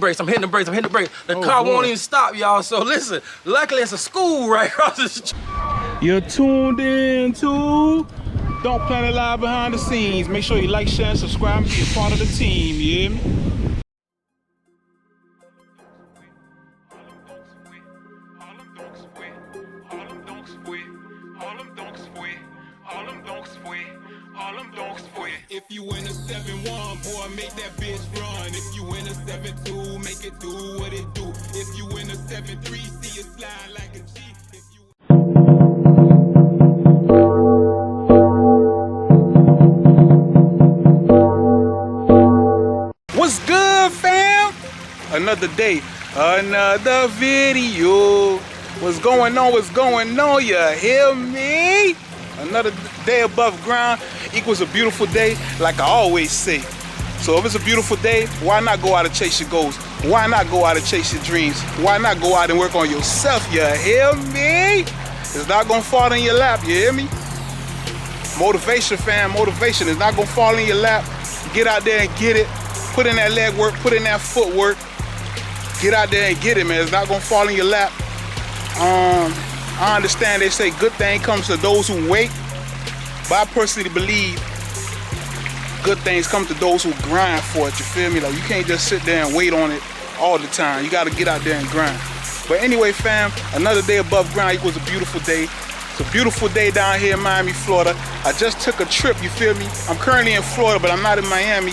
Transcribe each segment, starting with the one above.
brakes. I'm hitting the brakes. I'm hitting the brakes. The car won't even stop, y'all. So listen, luckily it's a school right across the street. You're tuned in to Don't Planet Live behind the scenes. Make sure you like, share, and subscribe and be a part of the team. You hear me? If you in a 7-1, boy, make that bitch run. If you in a 7-2, make it do what it do. If you in a 7-3, see it slide like a G. If you... What's good, fam? Another day, another video. What's going on? What's going on? You hear me? Another day above ground equals a beautiful day, like I always say. So if it's a beautiful day, why not go out and chase your goals? Why not go out and chase your dreams? Why not go out and work on yourself? You hear me? It's not gonna fall in your lap, you hear me? Motivation, fam, motivation is not gonna fall in your lap. Get out there and get it. Put in that leg work, put in that footwork. Get out there and get it, man. It's not gonna fall in your lap. I understand they say good thing comes to those who wait, but I personally believe good things come to those who grind for it, you feel me? Like, you can't just sit there and wait on it all the time. You gotta get out there and grind. But anyway, fam, another day above ground equals a beautiful day. It's a beautiful day down here in Miami, Florida. I just took a trip, you feel me? I'm currently in Florida, but I'm not in Miami.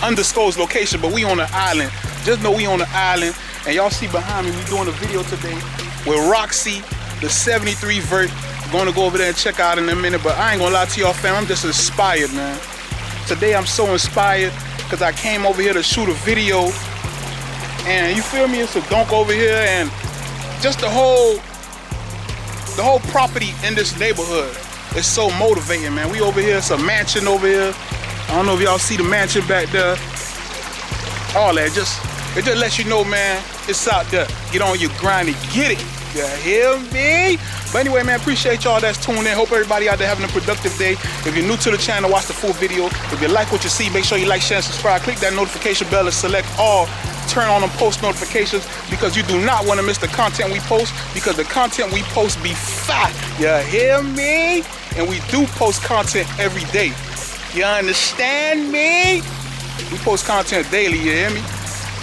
Undisclosed location, but we on the island. Just know we on the island. And y'all see behind me, we doing a video today with Rocksy, the 73 Vert. Going to go over there and check out in a minute, but I ain't gonna lie to y'all, fam, I'm just inspired, man. Today I'm so inspired because I came over here to shoot a video, and you feel me, it's a Donk over here, and just the whole property in this neighborhood is so motivating, man. We over here, it's a mansion over here. I don't know if y'all see the mansion back there. All that, it just lets you know, man, it's out there. Get on your grind and get it. You hear me? But anyway, man, appreciate y'all that's tuned in. Hope everybody out there having a productive day. If you're new to the channel, watch the full video. If you like what you see, make sure you like, share, and subscribe. Click that notification bell and select all. Turn on them post notifications because you do not want to miss the content we post, because the content we post be fat. You hear me? And we do post content every day. You understand me? We post content daily, you hear me?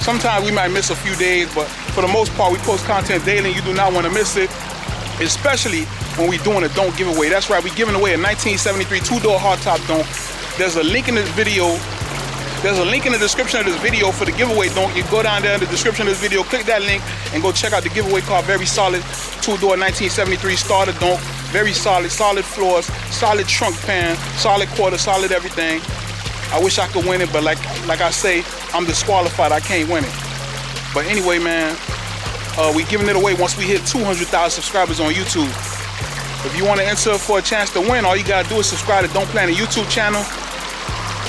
Sometimes we might miss a few days, but for the most part, we post content daily and you do not want to miss it, especially when we're doing a Donk giveaway. That's right, we're giving away a 1973 two-door hardtop Donk. There's a link in this video. There's a link in the description of this video for the giveaway Donk. You go down there in the description of this video, click that link, and go check out the giveaway car. Very solid two-door 1973 starter Donk. Very solid, solid floors, solid trunk pan, solid quarter, solid everything. I wish I could win it, but like I say, I'm disqualified. I can't win it. But anyway, man, we giving it away once we hit 200,000 subscribers on YouTube. If you want to enter for a chance to win, all you gotta do is subscribe to Don't Planet YouTube channel.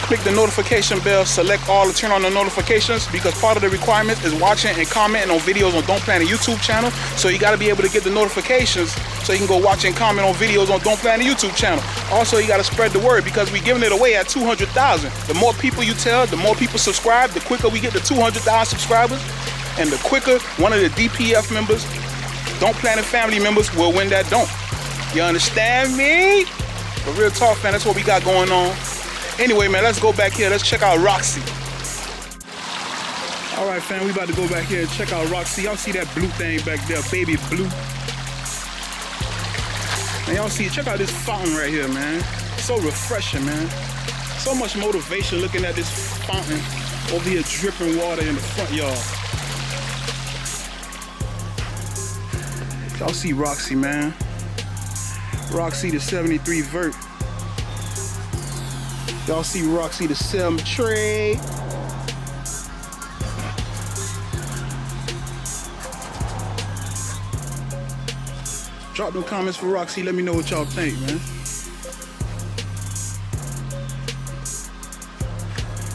Click the notification bell, select all to turn on the notifications, because part of the requirements is watching and commenting on videos on Don't Planet YouTube channel. So you gotta be able to get the notifications so you can go watch and comment on videos on Don't Planet YouTube channel. Also, you gotta spread the word because we're giving it away at 200,000. The more people you tell, the more people subscribe, the quicker we get to 200,000 subscribers, and the quicker one of the DPF members, Don't Planet family members, will win that Donk. You understand me? But real talk, fan, that's what we got going on. Anyway, man, let's go back here. Let's check out Rocksy. All right, fam, we about to go back here and check out Rocksy. Y'all see that blue thing back there, baby blue? And y'all see, check out this fountain right here, man. So refreshing, man. So much motivation looking at this fountain over here dripping water in the front yard. Y'all see Rocksy, man. Rocksy the 73 Vert. Y'all see Rocksy the 7 tray. Drop them comments for Rocksy. Let me know what y'all think, man.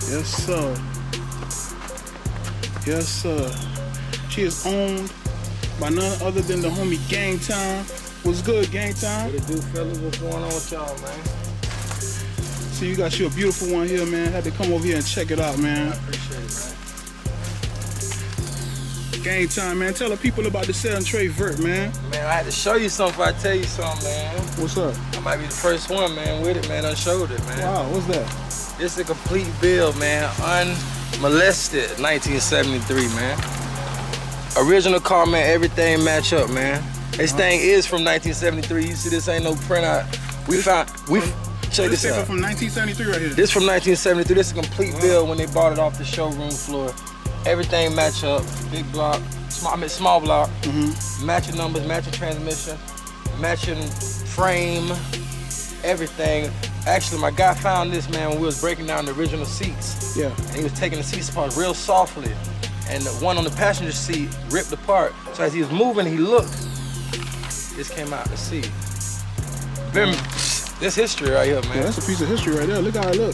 Yes, sir. Yes, sir. She is owned by none other than the homie Gang Time. What's good, Gang Time? What it do, fellas? What's going on with y'all, man? See, you got you a beautiful one here, man. Had to come over here and check it out, man. I appreciate it, man. Game time, man. Tell the people about the sell and trade Vert, man. Man, I had to show you something if I tell you something, man. What's up? I might be the first one, man, with it, man. I showed it, man. Wow, what's that? This is a complete build, man. Unmolested, 1973, man. Original car, man. Everything match up, man. This thing is from 1973. You see, this ain't no printout. Check this out. From 1973 right here. This from 1973. This is a complete build when they bought it off the showroom floor. Everything match up. Big block, small block. Matching numbers, matching transmission, matching frame, everything. Actually, my guy found this, man, when we was breaking down the original seats. Yeah. And he was taking the seats apart real softly. And the one on the passenger seat ripped apart. So as he was moving, he looked. This came out the seat. This history right here, man. Yeah, that's a piece of history right there. Look how it look.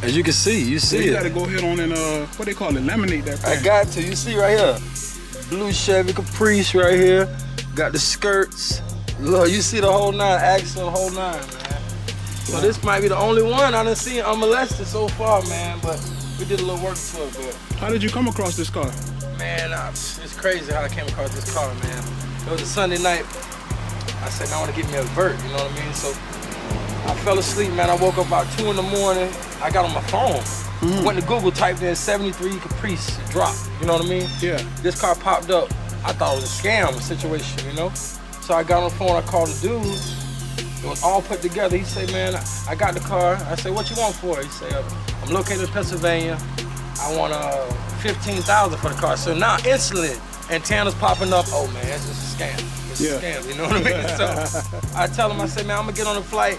As you can see, you see You it. gotta go ahead on and what they call it, laminate that thing. I got to. You see right here. Blue Chevy Caprice right here. Got the skirts. Look, you see the whole nine, axle, the whole nine, man. So this might be the only one I done seen unmolested so far, man. But we did a little work to it, but. How did you come across this car? Man, it's crazy how I came across this car, man. It was a Sunday night. I said, I want to get me a Vert, you know what I mean? So I fell asleep, man. I woke up about 2 in the morning. I got on my phone. Went to Google, typed in 73 Caprice drop, you know what I mean? Yeah. This car popped up. I thought it was a scam situation, you know? So I got on the phone, I called the dude. It was all put together. He said, man, I got the car. I said, what you want for it? He said, I'm located in Pennsylvania. I want $15,000 for the car. So now instantly, antennas popping up. Oh man, it's just a scam. It's a scam, you know what I mean? So I tell him, I say, man, I'm gonna get on the flight.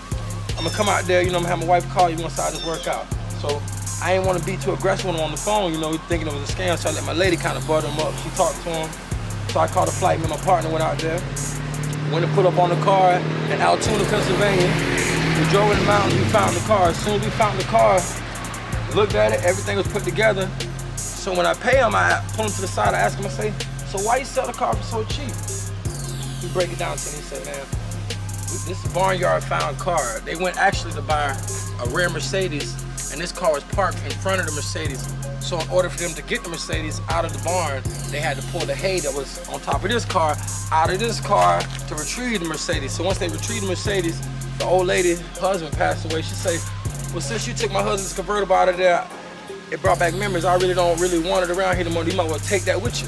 I'm gonna come out there, you know, I'm gonna have my wife call you once I just work out. So I ain't wanna be too aggressive when I'm on the phone, you know, thinking it was a scam. So I let my lady kind of butter him up. She talked to him. So I called the flight, me and my partner went out there. Went and put up on the car in Altoona, Pennsylvania. We drove in the mountains, we found the car. As soon as we found the car, looked at it, everything was put together. So when I pay him, I pull him to the side, I ask him, I say, so why you sell the car for so cheap? He break it down to me, he said, man, this is a barnyard found car. They went actually to buy a rare Mercedes, and this car was parked in front of the Mercedes. So in order for them to get the Mercedes out of the barn, they had to pull the hay that was on top of this car out of this car to retrieve the Mercedes. So once they retrieved the Mercedes, the old lady, her husband passed away. She said, well, since you took my husband's convertible out of there, it brought back memories. I really don't want it around here anymore. You might well take that with you.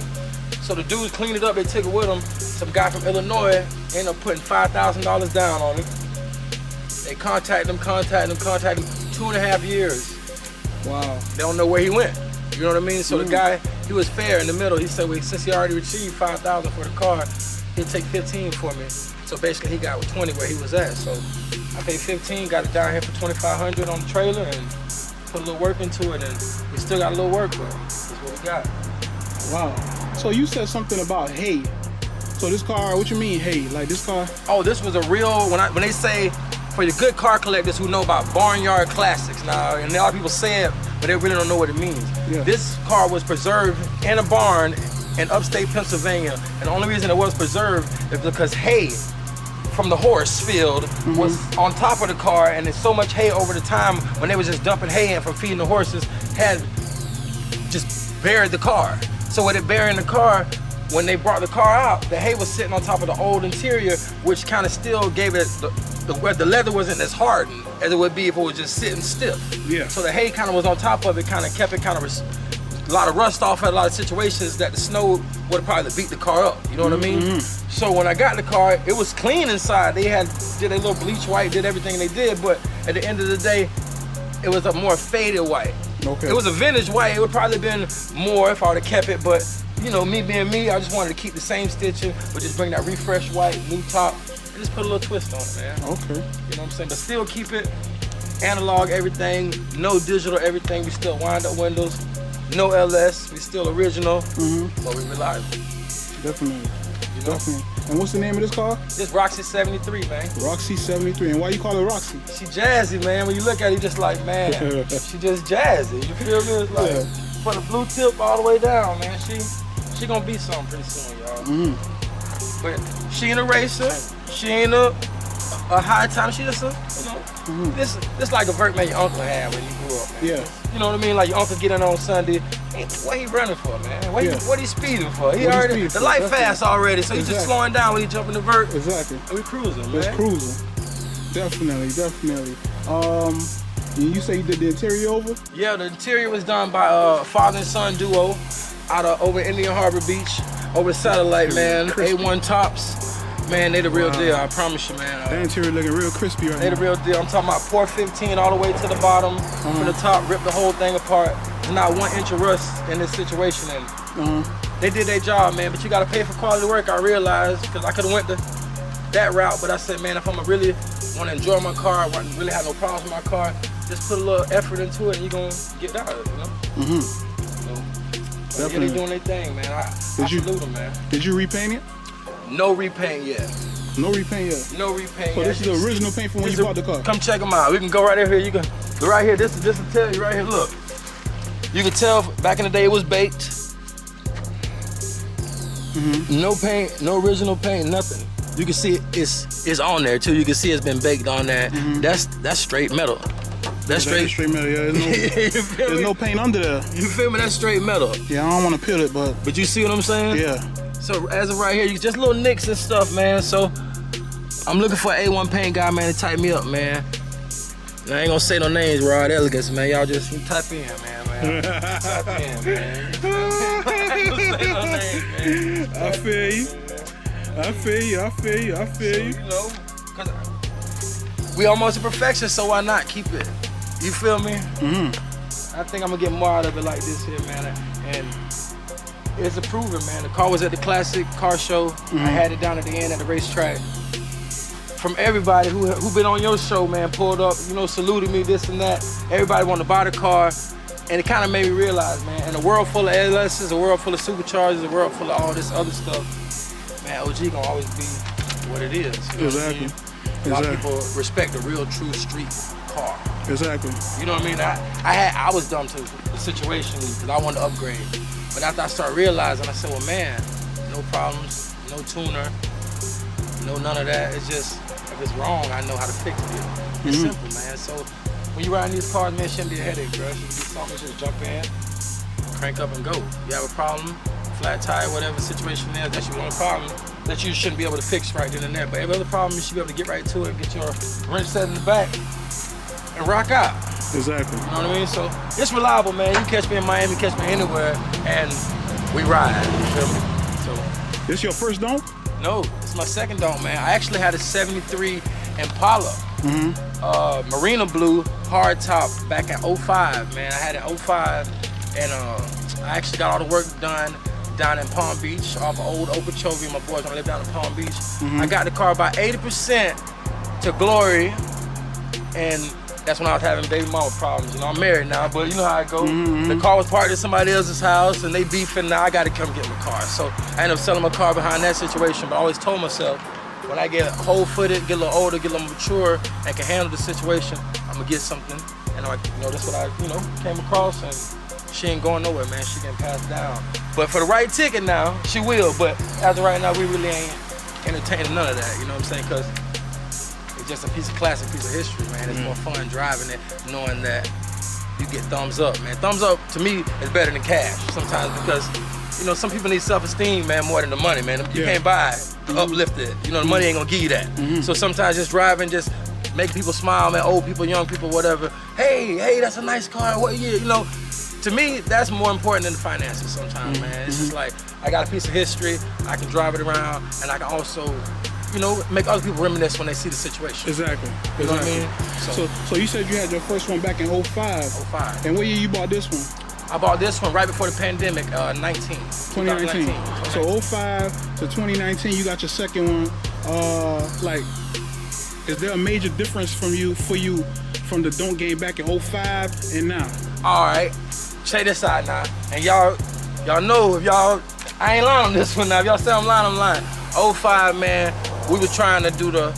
So the dudes cleaned it up, they took it with them. Some guy from Illinois ended up putting $5,000 down on it. They contacted him 2.5 years. Wow. They don't know where he went. You know what I mean? So the guy, he was fair in the middle. He said, well, since he already received $5,000 for the car, he'll take 15 for me. So basically he got 20 where he was at. So I paid 15, got it down here for 2,500 on the trailer and put a little work into it, and we still got a little work, but that's what we got. Wow. So you said something about hay. So this car, what you mean hay? Like this car? Oh, this was a real, when they say, for the good car collectors who know about barnyard classics now, and a lot of people say it, but they really don't know what it means. Yeah. This car was preserved in a barn in upstate Pennsylvania, and the only reason it was preserved is because hay from the horse field was on top of the car, and there's so much hay over the time when they was just dumping hay in from feeding the horses, had just buried the car. So with it burying the car, when they brought the car out, the hay was sitting on top of the old interior, which kind of still gave it, where the leather wasn't as hardened as it would be if it was just sitting stiff. Yeah. So the hay kind of was on top of it, kind of kept it a lot of rust off, had a lot of situations that the snow would have probably beat the car up, you know what I mean? So when I got the car, it was clean inside. They did a little bleach white, did everything they did, but at the end of the day, it was a more faded white. Okay. It was a vintage white. It would probably been more if I would have kept it, but you know, me being me, I just wanted to keep the same stitching, but just bring that refresh white, new top, and just put a little twist on it, man. Okay. You know what I'm saying? But still keep it analog, everything, no digital, everything. We still wind up windows, no LS, we still original, but we reliable. Definitely. You know? Definitely. And what's the name of this car? This Rocksy 73, man. Rocksy 73. And why you call it Rocksy? She jazzy, man. When you look at it, you just like, man, she just jazzy. You feel me? It's like, from the blue tip all the way down, man. She gonna be something pretty soon, y'all. But she ain't a racer. She ain't a a high time. She just this like a Vert man your uncle had when he grew up, man. Yeah. You know what I mean? Like your uncle getting on Sunday. Hey, what he running for, man? What he speeding for? He already the light fast already, so he's just slowing down when he jumping the Vert. Exactly. And we cruising, man. It's cruising. Definitely. You say you did the interior over? Yeah, the interior was done by father and son duo out of over Indian Harbor Beach, over the satellite, man. Crispy. A1 tops. Man, they the real deal, I promise you, man. That interior looking real crispy right now. They the real deal. I'm talking about pour 15 all the way to the bottom, from the top, rip the whole thing apart. There's not 1 inch of rust in this situation, and they did their job, man. But you gotta pay for quality work, I realized, because I could've went that route, but I said, man, if I'm really want to enjoy my car, I want to really have no problems with my car, just put a little effort into it and you're going to get out of it, you know? So, yeah, they doing their thing, man. I salute them, man. Did you repaint it? No repaint yet. No repaint yet? No repaint So yet. this is the original paint from when you bought the car? Come check them out. We can go right in here. You can go right here. This will tell you right here. Look. You can tell back in the day it was baked. No paint, no original paint, nothing. You can see it's on there too. You can see it's been baked on there. That's straight metal. That's straight metal, yeah. There's no paint under there. You feel me? That's straight metal. Yeah, I don't want to peel it, but you see what I'm saying? yeah. So as of right here, you just little nicks and stuff, man. So I'm looking for an A1 paint guy, man, to type me up, man. I ain't gonna say no names, Rod Elegance, man. Y'all just type in, man. Type in, man. I ain't gonna say no names, man. I feel you. You know, cause we almost to perfection, so why not keep it? You feel me? I think I'm gonna get more out of it like this here, man. And it's a proven, man. The car was at the classic car show. I had it down at the end at the racetrack. From everybody who been on your show, man, pulled up, you know, saluted me, this and that. Everybody wanted to buy the car. And it kind of made me realize, man, in a world full of LSs, a world full of superchargers, a world full of all this other stuff, man, OG gonna always be what it is. You know Exactly. What I mean? A lot of people respect a real, true street car. Exactly. You know what I mean? I was dumb to the situation because I wanted to upgrade. But after I started realizing, I said, well, man, no problems, no tuner, no none of that. It's just, if it's wrong, I know how to fix it. It's simple, man. So when you ride in these cars, man, it shouldn't be a headache, bro. It should be something, just jump in, crank up and go. You have a problem, flat tire, whatever situation is, that's your one problem that you shouldn't be able to fix right then and there. But every other problem, you should be able to get right to it, get your wrench set in the back, and rock out. Exactly. You know what I mean? So it's reliable, man. You catch me in Miami, catch me anywhere, and we ride. You feel me? So This your first Donk? no, it's my second Donk, man. I actually had a '73 Impala, Marina Blue hard top back in '05, man. I had it 05, and I actually got all the work done down in Palm Beach off of old Okeechobee. My boys gonna live down in Palm Beach. I got the car about 80% to glory, and that's when I was having baby mama problems. You know, I'm married now, but you know how it goes. The car was parked at somebody else's house, and they beefing. Now I got to come get my car. So I ended up selling my car behind that situation. But I always told myself, when I get whole-footed, get a little older, get a little mature, and can handle the situation, I'm gonna get something. And that's what I, came across. And she ain't going nowhere, man. She getting passed down. But for the right ticket now, she will. But as of right now, we really ain't entertaining none of that. You know what I'm saying? Because it's just a piece of classic, piece of history, man. It's more fun driving it, knowing that you get thumbs up, man. Thumbs up, to me, is better than cash sometimes because, some people need self-esteem, man, more than the money, man. You can't buy it, uplift it. The money ain't gonna give you that. So sometimes just driving, just make people smile, man, old people, young people, whatever. Hey, that's a nice car, what year, To me, that's more important than the finances sometimes, man. It's just like, I got a piece of history, I can drive it around, and I can also make other people reminisce when they see the situation. Exactly. You know what I mean? So you said you had your first one back in 05. 05. And what year you bought this one? I bought this one right before the pandemic, 2019. So 05 to 2019, you got your second one. Is there a major difference for you from the Donk game back in 05 and now? All right, check this out now. And y'all know if I ain't lying on this one now. If y'all say I'm lying, I'm lying. 05, man, we was trying to do the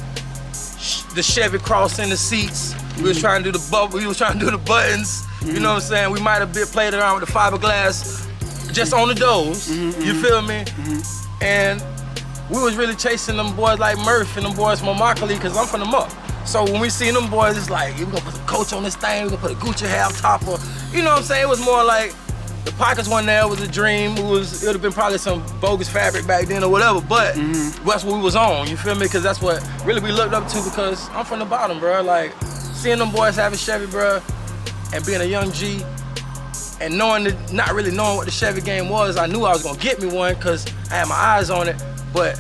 Chevy cross in the seats. We was trying to do the bubble. We was trying to do the buttons. You know what I'm saying? We might have played around with the fiberglass just on the doors. You feel me? And we was really chasing them boys like Murph and them boys from Immokalee, cause I'm from the muck. So when we seen them boys, it's like, we gonna put some Coach on this thing, we gonna put a Gucci half topper. You know what I'm saying? It was more like, the pockets one there was a dream. It would have been probably some bogus fabric back then or whatever, but that's what we was on, you feel me? Cause that's what really we looked up to, because I'm from the bottom, bro. Like, seeing them boys having Chevy, bro, and being a young G, and not really knowing what the Chevy game was, I knew I was gonna get me one, cause I had my eyes on it. But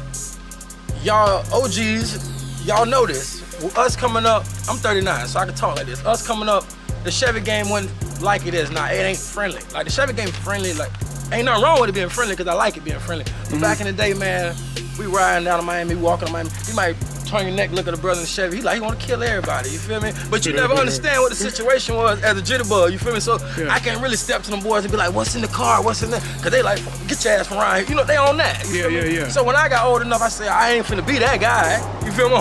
y'all OGs, y'all know this. With us coming up, I'm 39, so I can talk like this. Us coming up, the Chevy game wasn't like it is now. It ain't friendly. Like, the Chevy game friendly, like, ain't nothing wrong with it being friendly, because I like it being friendly. But back in the day, man, we riding down to Miami, walking to Miami. You might turn your neck, look at a brother in the Chevy. He want to kill everybody, you feel me? But you never understand what the situation was as a jitterbug, you feel me? So I can't really step to them boys and be like, what's in the car, what's in there? Because they like, get your ass from around here. You know, they on that. You feel me? So when I got old enough, I said, I ain't finna be that guy. You feel me?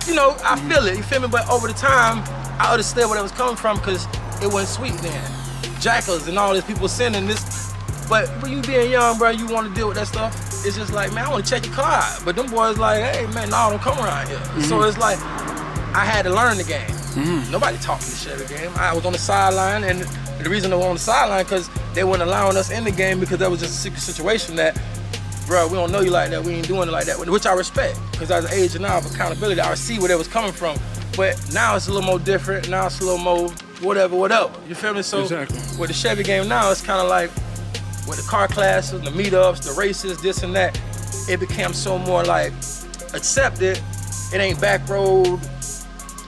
You know, I feel it, you feel me? But over the time, I understood where it was coming from, because it wasn't sweet then. Jackals and all these people sending this. But when you being young, bro, you want to deal with that stuff. It's just like, man, I want to check your car out. But them boys like, hey, man, no, don't come around here. So it's like, I had to learn the game. Nobody taught me the Chevy game. I was on the sideline, and the reason I was on the sideline, because they weren't allowing us in the game, because that was just a secret situation that, bro, we don't know you like that, we ain't doing it like that, which I respect, because as an age now of accountability, I see where they was coming from. But now it's a little more different, now it's a little more whatever, you feel me? So with the Chevy game now, it's kind of like, with the car classes, the meetups, the races, this and that, it became so more like accepted. It ain't back road,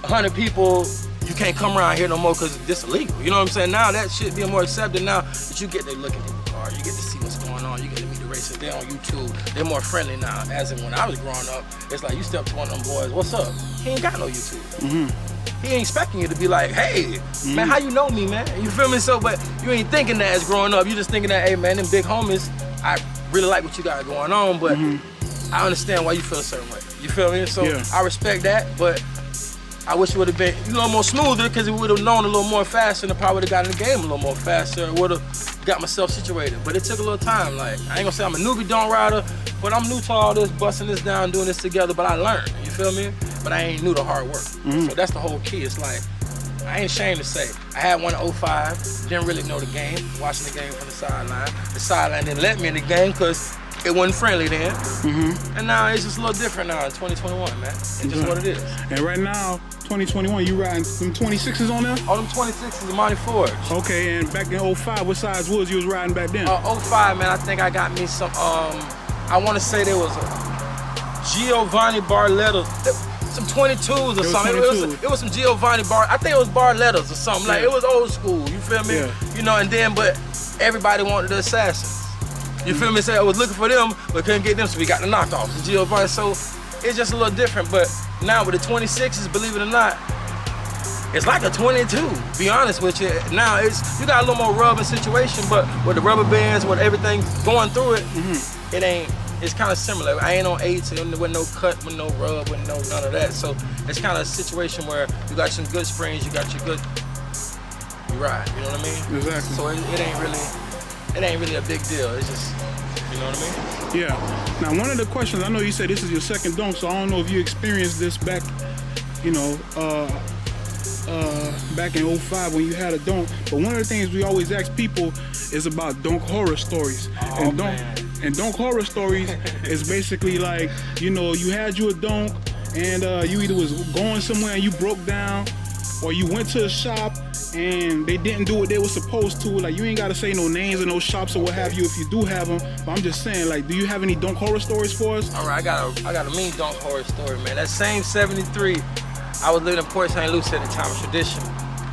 100 people, you can't come around here no more because it's illegal. You know what I'm saying? Now that shit being more accepted now that you get to look at the car, you get to see what's going on, you get to meet the racers, they're on YouTube, they're more friendly now. As in when I was growing up, it's like you step to one of them boys, what's up? He ain't got no YouTube. He ain't expecting you to be like, hey, man, how you know me, man? You feel me? So, but you ain't thinking that as growing up. You just thinking that, hey, man, them big homies, I really like what you got going on, but I understand why you feel a certain way. You feel me? So I respect that, but I wish it would have been a little more smoother, because it would have known a little more faster, and I probably would have got in the game a little more faster, and would have got myself situated. But it took a little time. Like, I ain't gonna say I'm a newbie Donk rider, but I'm new to all this, busting this down, doing this together, but I learned, you feel me? But I ain't new to hard work. So that's the whole key. It's like, I ain't ashamed to say, I had one in 05, didn't really know the game, watching the game from the sideline. The sideline didn't let me in the game because it wasn't friendly then. And now it's just a little different now in 2021, man. It's just what it is. And right now, 2021, you riding some 26s on there? All them 26s are Monty Forge. Okay, and back in 05, what size woods you was riding back then? 05, man, I think I got me some, I want to say there was a Giovanni Barletta, some 22s or something. It was some Giovanni I think it was Barlettas or something. Like, it was old school, you feel me? You know, and then, but everybody wanted the Assassins. You feel me? So I was looking for them, but couldn't get them, so we got the knockoffs, the Giovanni. So it's just a little different, but now with the 26s, believe it or not, it's like a 22, be honest with you. Now, you got a little more rub and situation, but with the rubber bands, with everything going through it, it's kind of similar. I ain't on 8s, with no cut, with no rub, with none of that. So it's kind of a situation where you got some good springs, you got your good, you ride, you know what I mean? Exactly. So it ain't really a big deal. It's just, you know what I mean? Yeah. Now, one of the questions, I know you said this is your second Donk, so I don't know if you experienced this back, you know, back in 05 when you had a Donk, but one of the things we always ask people is about Donk horror stories. And Donk horror stories is basically like, you know, you had a Donk and you either was going somewhere and you broke down, or you went to a shop and they didn't do what they were supposed to. Like, you ain't gotta say no names of no shops or what have you if you do have them, but I'm just saying, like, do you have any Donk horror stories for us? All right, I got a mean Donk horror story, man. That same 73, I was living in Port St. Lucie at the time of Tradition.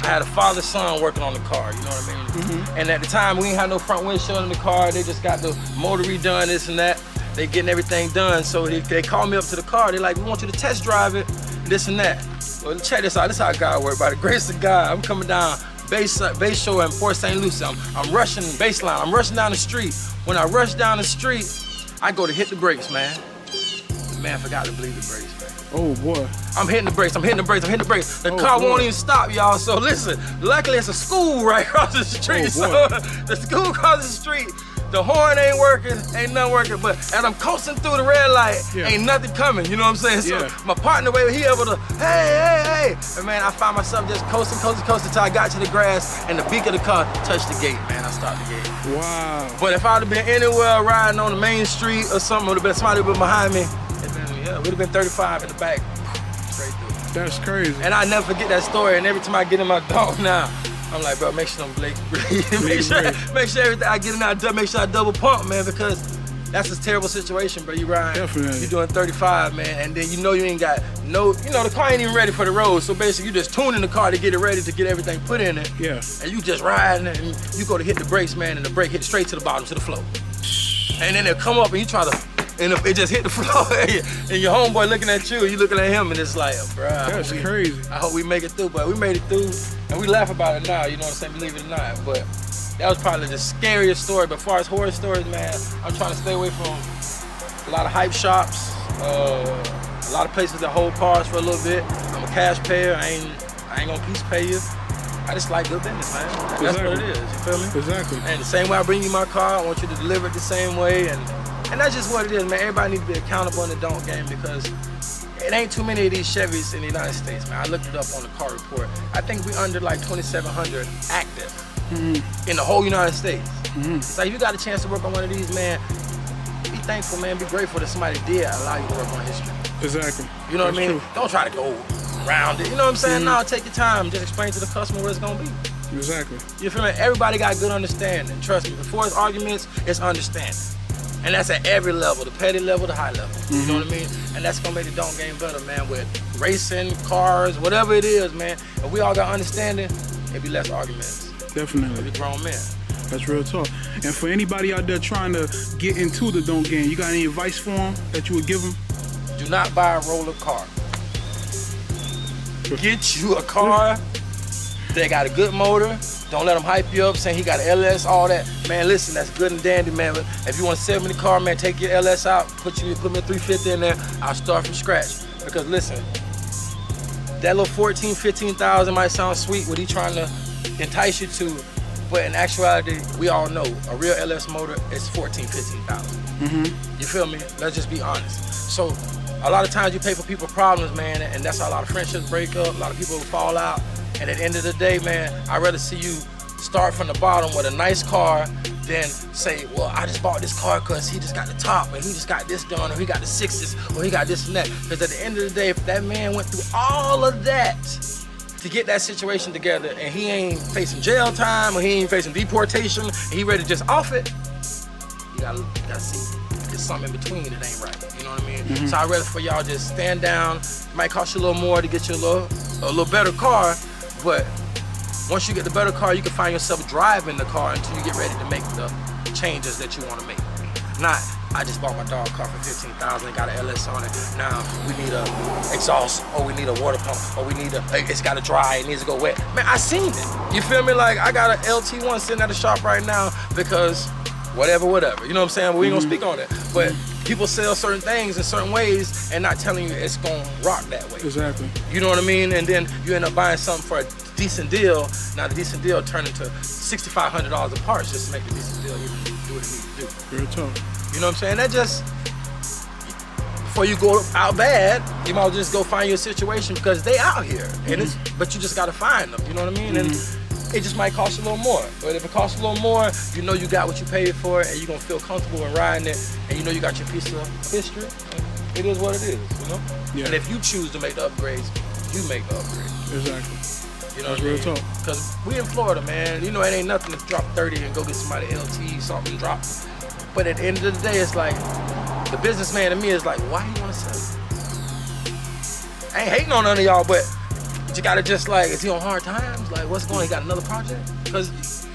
I had a father-son working on the car, you know what I mean? And at the time, we ain't had no front windshield in the car. They just got the motor redone, this and that. They getting everything done. So they called me up to the car. They like, we want you to test drive it, this and that. Well, check this out. This is how God works. By the grace of God, I'm coming down base show in Port St. Lucie. I'm rushing baseline. I'm rushing down the street. When I rush down the street, I go to hit the brakes, man. The man forgot to bleed the brakes, man. Oh boy. I'm hitting the brakes, I'm hitting the brakes, I'm hitting the brakes. The car won't even stop, y'all. So listen, luckily it's a school right across the street. So the school across the street, The horn ain't working, ain't nothing working. But as I'm coasting through the red light, ain't nothing coming. You know what I'm saying? So my partner, he able to, hey. And man, I found myself just coasting till I got to the grass and the beak of the car touched the gate, man. I stopped the gate. Wow. But if I would have been anywhere riding on the main street or something, would have been somebody been behind me, it would have been 35 in the back, straight through. That's crazy. And I never forget that story. And every time I get in my Donk now, I'm like, bro, make sure them Blake make sure everything I get in that, make sure I double pump, man, because that's a terrible situation, bro. You ride, you're doing 35, man, and then you ain't got the car ain't even ready for the road. So basically, you just tuning the car to get it ready to get everything put in it. Yeah. And you just riding, and you go to hit the brakes, man, and the brake hit straight to the bottom, to the floor. And then they'll come up and you try to, and it just hit the floor, and your homeboy looking at you looking at him, and it's like, bro, that's crazy. I hope we make it through, but we made it through, and we laugh about it now, you know what I'm saying, believe it or not, but that was probably the scariest story. But as far as horror stories, man, I'm trying to stay away from a lot of hype shops, a lot of places that hold cars for a little bit. I'm a cash payer, I ain't gonna piece pay you. I just like good business, man. That's what it is, you feel me? Exactly. And the same way I bring you my car, I want you to deliver it the same way, and that's just what it is, man. Everybody needs to be accountable in the Donk game because it ain't too many of these Chevys in the United States, man. I looked it up on the car report. I think we under like 2,700 active in the whole United States. It's like if you got a chance to work on one of these, man, be thankful, man. Be grateful that somebody did allow you to work on history. Exactly. You know what I mean? True. Don't try to go around it. You know what I'm saying? No, take your time. Just explain to the customer what it's gonna be. Exactly. You feel me? Everybody got good understanding. Trust me. Before it's arguments, it's understanding. And that's at every level, the petty level, the high level. You know what I mean? And that's gonna make the Donk game better, man, with racing, cars, whatever it is, man. If we all got understanding, it'd be less arguments. Definitely. We'd be grown men. That's real talk. And for anybody out there trying to get into the Donk game, you got any advice for them that you would give them? Do not buy a roller car. Get you a car that got a good motor. Don't let them hype you up saying he got an LS, all that. Man, listen, that's good and dandy, man. But if you want a 70 car, man, take your LS out, put me a 350 in there. I'll start from scratch. Because listen, that little 14, 15,000 might sound sweet what he trying to entice you to, but in actuality, we all know a real LS motor is 14, 15,000. You feel me? Let's just be honest. So a lot of times you pay for people's problems, man, and that's how a lot of friendships break up, a lot of people fall out. And at the end of the day, man, I'd rather see you start from the bottom with a nice car than say, well, I just bought this car because he just got the top, and he just got this done, or he got the sixes, or he got this and that. Because at the end of the day, if that man went through all of that to get that situation together, and he ain't facing jail time, or he ain't facing deportation, and he ready to just off it, you gotta see there's something in between that ain't right. You know what I mean? So I'd rather for y'all just stand down. It might cost you a little more to get you a little better car, but once you get the better car, you can find yourself driving the car until you get ready to make the changes that you want to make. Not, I just bought my dog car for 15,000 and got an LS on it. Now we need a exhaust, or we need a water pump, or we need it's got to dry, it needs to go wet. Man, I seen it. You feel me? Like I got an LT1 sitting at the shop right now because whatever. You know what I'm saying? We ain't gonna speak on it. But people sell certain things in certain ways and not telling you it's gonna rock that way. Exactly. You know what I mean? And then you end up buying something for a decent deal. Now the decent deal turned into $6,500 of parts just to make the decent deal even do what it needs to do. Real talk. You know what I'm saying? That just, before you go out bad, you might just go find your situation because they out here. And but you just gotta find them, you know what I mean? And it just might cost a little more. But if it costs a little more, you know you got what you paid for, and you're gonna feel comfortable in riding it, and you know you got your piece of history. And it is what it is, you know? Yeah. And if you choose to make the upgrades, you make the upgrades. Exactly. You know That's what I mean? real talk. Because we in Florida, man. You know, it ain't nothing to drop 30 and go get somebody LT, something drop. But at the end of the day, it's like, the businessman to me is like, why you wanna sell it? I ain't hating on none of y'all, but you gotta just like, is he on hard times? Like, what's going on? He got another project? Because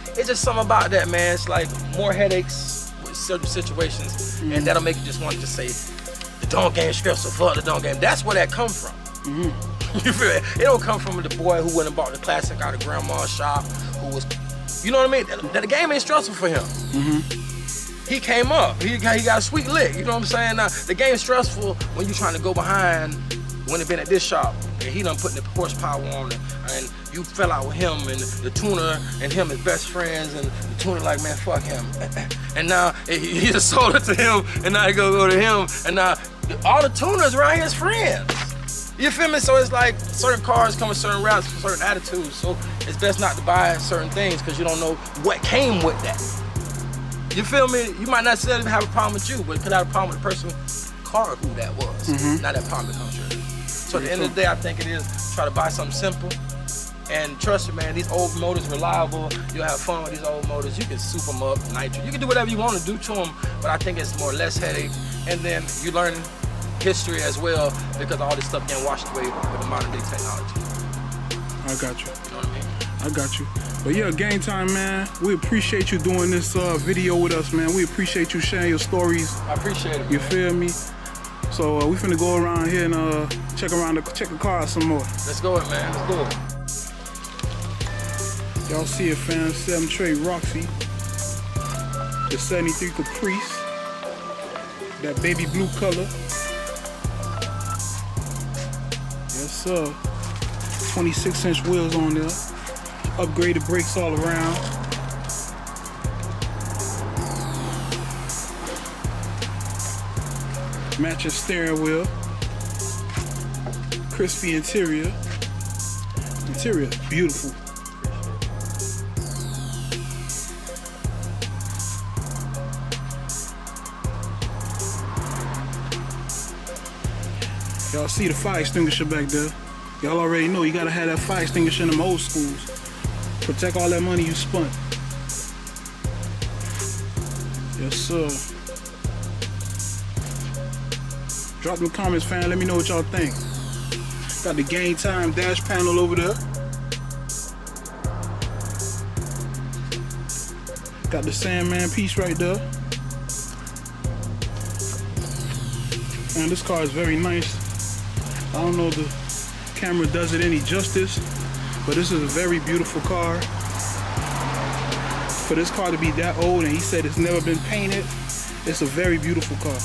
it's just something about that, man. It's like more headaches with certain situations, and that'll make you just want to just say, the Donk game stressful, fuck the Donk game. That's where that come from. You feel it? It don't come from the boy who went and bought the classic out of grandma's shop, who was, you know what I mean? The game ain't stressful for him. He came up, he got a sweet lick, you know what I'm saying? Now, the game's stressful when you're trying to go behind when it been at this shop, and he done putting the horsepower on it, and you fell out with him, and the tuner and him is best friends, and the tuner like, man, fuck him. And now he just sold it to him, and now he go to him, and now all the tuners around here is friends. You feel me? So it's like certain cars come with certain routes, certain attitudes. So it's best not to buy certain things because you don't know what came with that. You feel me? You might not necessarily have a problem with you, but could have a problem with the person car who that was. Not that problem becomes yours. So at the end of the day, I think it is try to buy something simple. And trust me, man, these old motors reliable. You'll have fun with these old motors. You can soup them up, nitro. You can do whatever you want to do to them, but I think it's more less headache. And then you learn history as well because all this stuff getting washed away with the modern day technology. I got you. You know what I mean? I got you. But yeah, Game Time, man. We appreciate you doing this video with us, man. We appreciate you sharing your stories. I appreciate it. You feel me? So we finna go around here and check the car out some more. Let's go it, man. Let's do it. Y'all see it, fam. 7 tray Rocksy. The 73 Caprice. That baby blue color. Yes, sir. 26-inch wheels on there. Upgraded brakes all around. Matching steering wheel. Crispy interior. Interior is beautiful. Y'all see the fire extinguisher back there. Y'all already know you gotta have that fire extinguisher in them old schools. Protect all that money you spent. Yes, sir. Drop them comments, fam. Let me know what y'all think. Got the Game Time dash panel over there. Got the Sandman piece right there. And this car is very nice. I don't know if the camera does it any justice, but this is a very beautiful car. For this car to be that old and he said it's never been painted, it's a very beautiful car.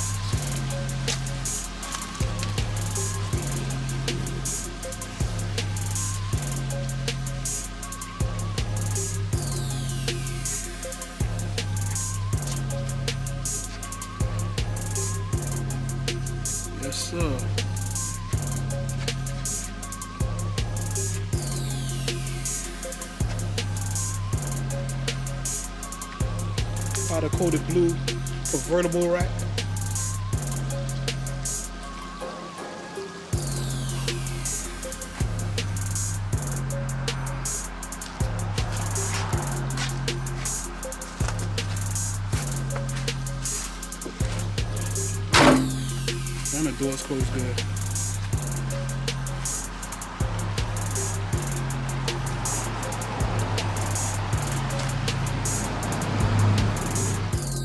Yes, sir. Powder coated blue convertible rack. And the doors close good.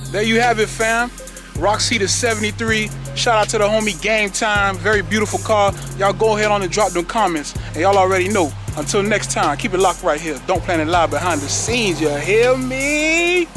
There you have it, fam. Rocksy the 73. Shout out to the homie Game Time. Very beautiful car. Y'all go ahead on and drop them comments. And y'all already know. Until next time, keep it locked right here. Don't Plan It Live behind the scenes. You hear me?